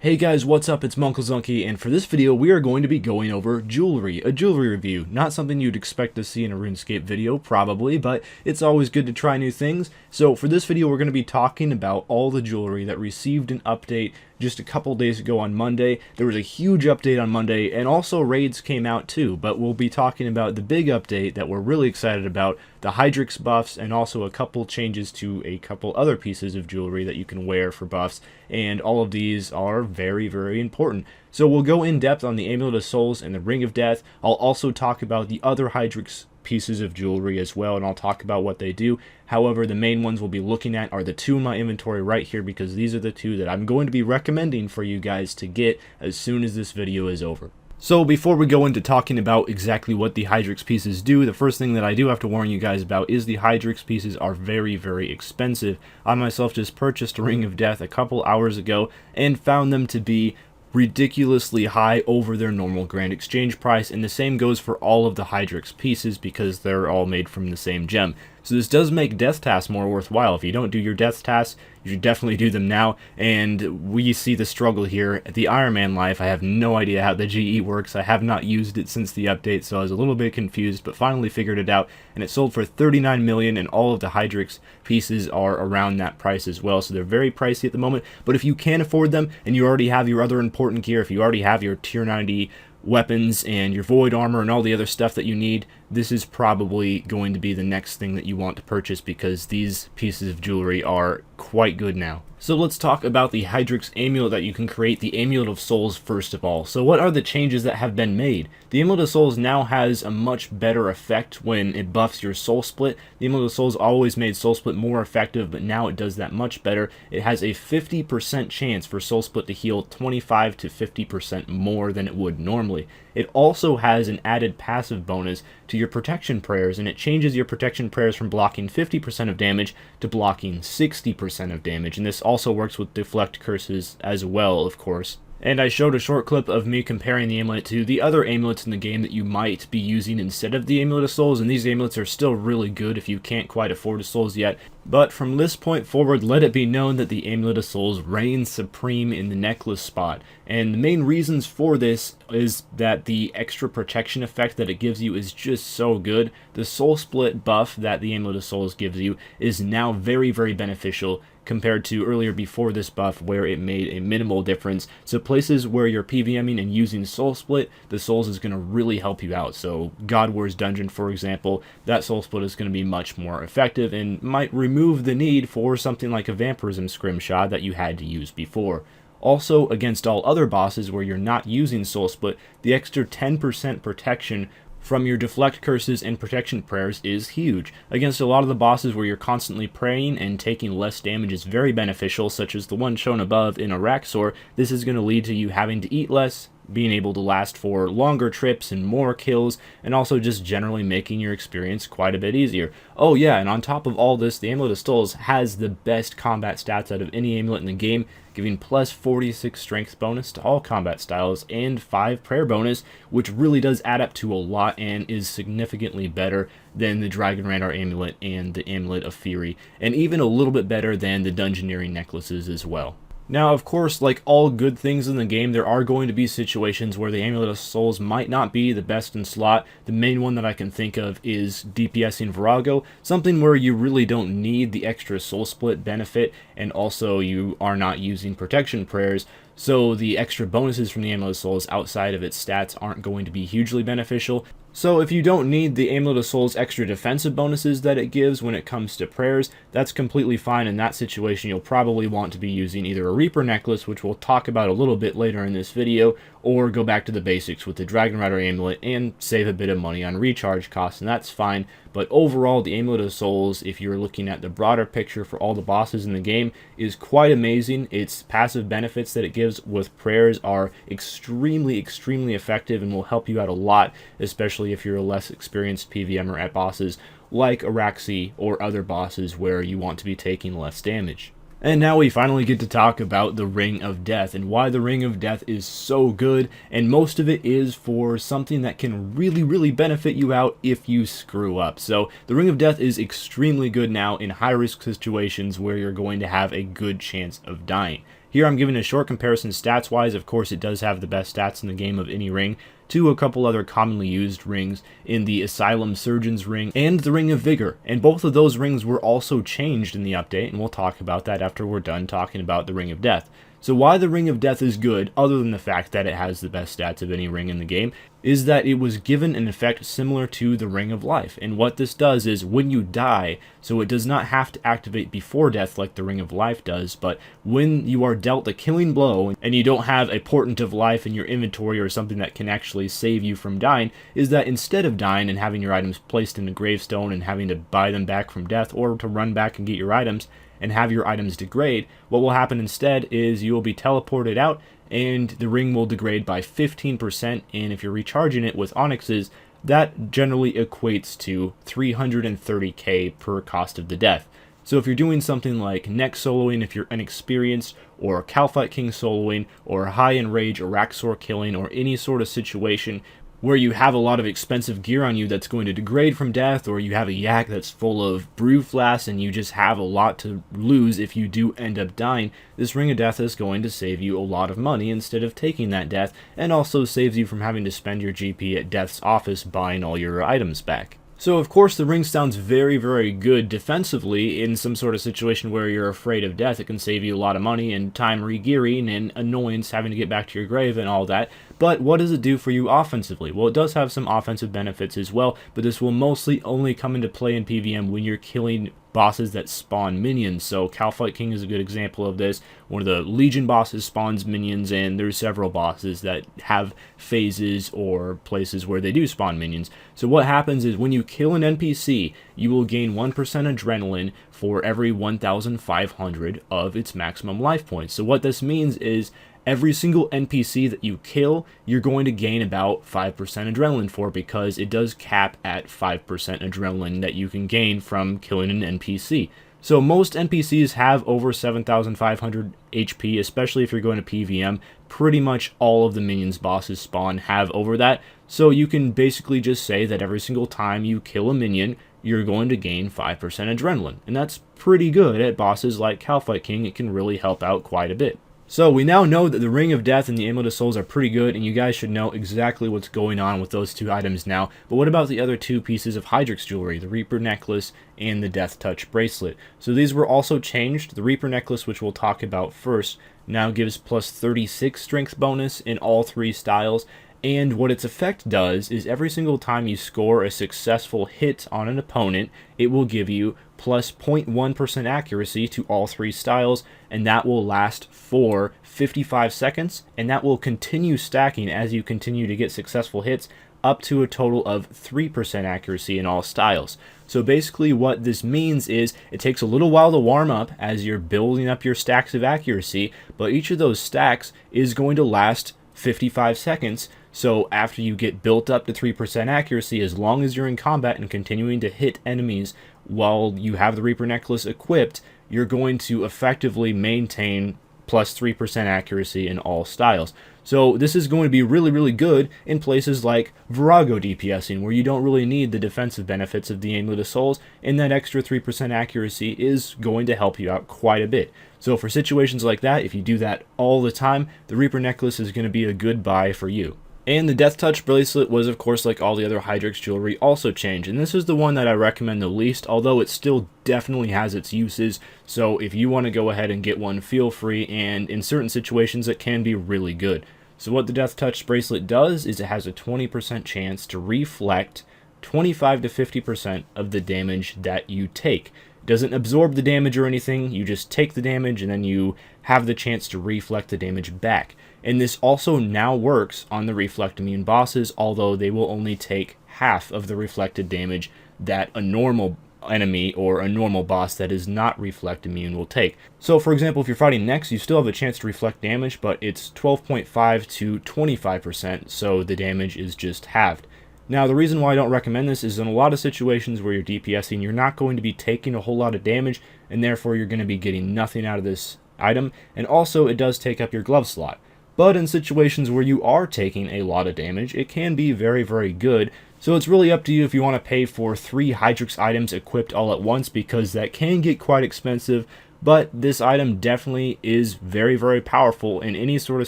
Hey guys, what's up? It's Monkelzunky, and for this video we are going to be going over jewelry, a jewelry review. Not something you'd expect to see in a Runescape video, probably, but it's always good to try new things. So for this video we're going to be talking about all the jewelry that received an update just a couple days ago on Monday. There was a huge update on Monday, and also raids came out too, but we'll be talking about the big update that we're really excited about, the Hydrix buffs, and also a couple changes to a couple other pieces of jewelry that you can wear for buffs, and all of these are very, very important. So we'll go in depth on the Amulet of Souls and the Ring of Death. I'll also talk about the other Hydrix pieces of jewelry as well, and I'll talk about what they do. However, the main ones we'll be looking at are the two in my inventory right here, because these are the two that I'm going to be recommending for you guys to get as soon as this video is over. So before we go into talking about exactly what the Hydrix pieces do, the first thing that I do have to warn you guys about is the Hydrix pieces are very, very expensive. I myself just purchased a Ring of Death a couple hours ago and found them to be ridiculously high over their normal grand exchange price, and the same goes for all of the Hydrix pieces because they're all made from the same gem. So this does make death tasks more worthwhile. If you don't do your death tasks, you should definitely do them now, and we see the struggle here. At the Iron Man life, I have no idea how the GE works. I have not used it since the update, so I was a little bit confused, but finally figured it out, and it sold for 39 million, and all of the Hydrix pieces are around that price as well, so they're very pricey at the moment. But if you can afford them, and you already have your other important gear, if you already have your tier 90 weapons and your void armor and all the other stuff that you need, this is probably going to be the next thing that you want to purchase, because these pieces of jewelry are quite good now. So let's talk about the Hydrix amulet that you can create, the Amulet of Souls first of all. So what are the changes that have been made? The Amulet of Souls now has a much better effect when it buffs your soul split. The Amulet of Souls always made soul split more effective, but now it does that much better. It has a 50% chance for soul split to heal 25 to 50% more than it would normally. It also has an added passive bonus to your protection prayers, and it changes your protection prayers from blocking 50% of damage to blocking 60% of damage, and this also works with deflect curses as well, of course. And I showed a short clip of me comparing the amulet to the other amulets in the game that you might be using instead of the Amulet of Souls, and these amulets are still really good if you can't quite afford the souls yet. But from this point forward, let it be known that the Amulet of Souls reigns supreme in the necklace spot. And the main reasons for this is that the extra protection effect that it gives you is just so good. The soul split buff that the Amulet of Souls gives you is now very, very beneficial compared to earlier before this buff, where it made a minimal difference. So places where you're PVMing and using soul split, the souls is going to really help you out. So God War's dungeon, for example, that soul split is going to be much more effective and might remove the need for something like a vampirism scrimshaw that you had to use before. Also, against all other bosses where you're not using soul split, the extra 10% protection from your deflect curses and protection prayers is huge. Against a lot of the bosses where you're constantly praying and taking less damage is very beneficial, such as the one shown above in Araxor. This is going to lead to you having to eat less, being able to last for longer trips and more kills, and also just generally making your experience quite a bit easier. Oh yeah, and on top of all this, the Amulet of Souls has the best combat stats out of any amulet in the game, giving plus 46 strength bonus to all combat styles and 5 prayer bonus, which really does add up to a lot and is significantly better than the Dragon Radar amulet and the Amulet of Fury, and even a little bit better than the Dungeoneering necklaces as well. Now, of course, like all good things in the game, there are going to be situations where the Amulet of Souls might not be the best in slot. The main one that I can think of is DPSing Virago, something where you really don't need the extra soul split benefit, and also you are not using protection prayers, so the extra bonuses from the Amulet of Souls outside of its stats aren't going to be hugely beneficial. So if you don't need the Amulet of Souls extra defensive bonuses that it gives when it comes to prayers, that's completely fine. In that situation, you'll probably want to be using either a Reaper necklace, which we'll talk about a little bit later in this video, or go back to the basics with the Dragon Rider amulet and save a bit of money on recharge costs, and that's fine. But overall, the Amulet of Souls, if you're looking at the broader picture for all the bosses in the game, is quite amazing. Its passive benefits that it gives with prayers are extremely, extremely effective and will help you out a lot, especially if you're a less experienced PVMer at bosses like Araxi or other bosses where you want to be taking less damage. And now we finally get to talk about the Ring of Death and why the Ring of Death is so good, and most of it is for something that can really, really benefit you out if you screw up. So the Ring of Death is extremely good now in high-risk situations where you're going to have a good chance of dying. Here I'm giving a short comparison stats wise. Of course, it does have the best stats in the game of any ring, to a couple other commonly used rings in the Asylum Surgeon's ring and the Ring of Vigor, and both of those rings were also changed in the update, and we'll talk about that after we're done talking about the Ring of Death. So why the Ring of Death is good, other than the fact that it has the best stats of any ring in the game, is that it was given an effect similar to the Ring of Life. And what this does is when you die, so it does not have to activate before death like the Ring of Life does, but when you are dealt a killing blow and you don't have a portent of life in your inventory or something that can actually save you from dying, is that instead of dying and having your items placed in a gravestone and having to buy them back from death or to run back and get your items, and have your items degrade, what will happen instead is you will be teleported out and the ring will degrade by 15%, and if you're recharging it with onyxes, that generally equates to 330k per cost of the death. So if you're doing something like neck soloing, if you're inexperienced, or Calfight King soloing, or high in rage Araxor killing, or any sort of situation where you have a lot of expensive gear on you that's going to degrade from death, or you have a yak that's full of brew flasks and you just have a lot to lose if you do end up dying, this Ring of Death is going to save you a lot of money instead of taking that death, and also saves you from having to spend your GP at Death's office buying all your items back. So of course the ring sounds very, very good defensively in some sort of situation where you're afraid of death. It can save you a lot of money and time re-gearing and annoyance having to get back to your grave and all that. But what does it do for you offensively? Well, it does have some offensive benefits as well, but this will mostly only come into play in PvM when you're killing bosses that spawn minions. So Calfight King is a good example of this. One of the Legion bosses spawns minions, and there's several bosses that have phases or places where they do spawn minions. So what happens is when you kill an NPC, you will gain 1% adrenaline for every 1,500 of its maximum life points. So what this means is every single NPC that you kill, you're going to gain about 5% adrenaline for, because it does cap at 5% adrenaline that you can gain from killing an NPC. So most NPCs have over 7,500 HP, especially if you're going to PvM. Pretty much all of the minions bosses spawn have over that. So you can basically just say that every single time you kill a minion, you're going to gain 5% adrenaline. And that's pretty good at bosses like Calfight King. It can really help out quite a bit. So we now know that the Ring of Death and the Amulet of Souls are pretty good, and you guys should know exactly what's going on with those two items now. But what about the other two pieces of Hydrix jewelry, the Reaper necklace and the Death Touch bracelet? So these were also changed. The Reaper necklace, which we'll talk about first, now gives plus 36 strength bonus in all three styles. And what its effect does is every single time you score a successful hit on an opponent, it will give you plus 0.1% accuracy to all three styles, and that will last for 55 seconds, and that will continue stacking as you continue to get successful hits up to a total of 3% accuracy in all styles. So basically what this means is it takes a little while to warm up as you're building up your stacks of accuracy, but each of those stacks is going to last 55 seconds. So after you get built up to 3% accuracy, as long as you're in combat and continuing to hit enemies while you have the Reaper necklace equipped, you're going to effectively maintain plus 3% accuracy in all styles. So this is going to be really, really good in places like Virago DPSing, where you don't really need the defensive benefits of the Amulet of Souls, and that extra 3% accuracy is going to help you out quite a bit. So for situations like that, if you do that all the time, the Reaper necklace is going to be a good buy for you. And the Death Touch bracelet was, of course, like all the other Hydrix jewelry, also changed. And this is the one that I recommend the least, although it still definitely has its uses. So if you want to go ahead and get one, feel free, and in certain situations it can be really good. So what the Death Touch bracelet does is it has a 20% chance to reflect 25 to 50% of the damage that you take. It doesn't absorb the damage or anything, you just take the damage and then you have the chance to reflect the damage back. And this also now works on the Reflect Immune bosses, although they will only take half of the reflected damage that a normal enemy or a normal boss that is not Reflect Immune will take. So for example, if you're fighting Nex, you still have a chance to reflect damage, but it's 12.5 to 25%, so the damage is just halved. Now, the reason why I don't recommend this is in a lot of situations where you're DPSing, you're not going to be taking a whole lot of damage, and therefore you're going to be getting nothing out of this item, and also it does take up your glove slot. But in situations where you are taking a lot of damage, it can be very, very good. So it's really up to you if you want to pay for 3 Hydrix items equipped all at once, because that can get quite expensive. but this item definitely is very, very powerful in any sort of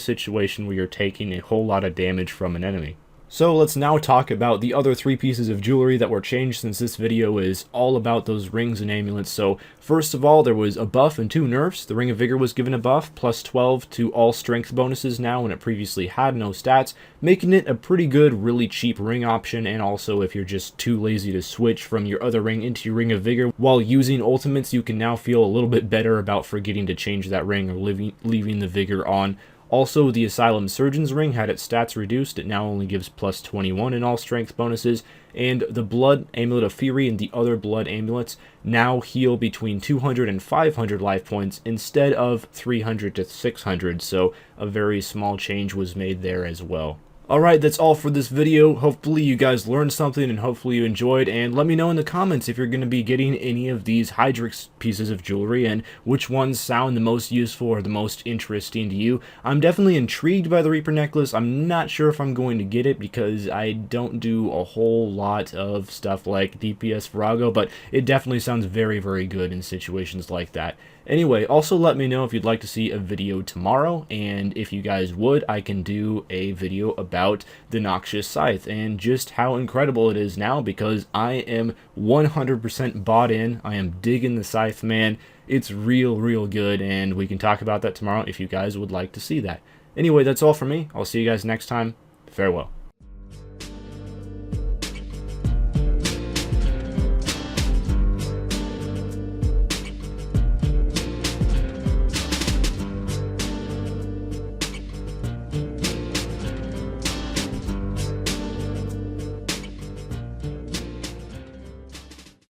situation where you're taking a whole lot of damage from an enemy. So let's now talk about the other 3 pieces of jewelry that were changed, since this video is all about those rings and amulets. So first of all, there was a buff and 2 nerfs. The Ring of Vigor was given a buff, plus 12 to all strength bonuses now when it previously had no stats, making it a pretty good, really cheap ring option. And also, if you're just too lazy to switch from your other ring into your Ring of Vigor while using ultimates, you can now feel a little bit better about forgetting to change that ring or leaving the Vigor on. Also, the Asylum Surgeon's Ring had its stats reduced. It now only gives plus 21 in all strength bonuses, and the Blood Amulet of Fury and the other Blood Amulets now heal between 200 and 500 life points instead of 300 to 600, so a very small change was made there as well. Alright, that's all for this video. Hopefully you guys learned something and hopefully you enjoyed, and let me know in the comments if you're going to be getting any of these Hydrix pieces of jewelry and which ones sound the most useful or the most interesting to you. I'm definitely intrigued by the Reaper necklace. I'm not sure if I'm going to get it because I don't do a whole lot of stuff like DPS Virago, but it definitely sounds very, very good in situations like that. Anyway, also let me know if you'd like to see a video tomorrow, and if you guys would, I can do a video about the Noxious Scythe and just how incredible it is now, because I am 100% bought in. I am digging the Scythe, man. It's real good, and we can talk about that tomorrow if you guys would like to see that. Anyway, that's all for me. I'll see you guys next time. Farewell.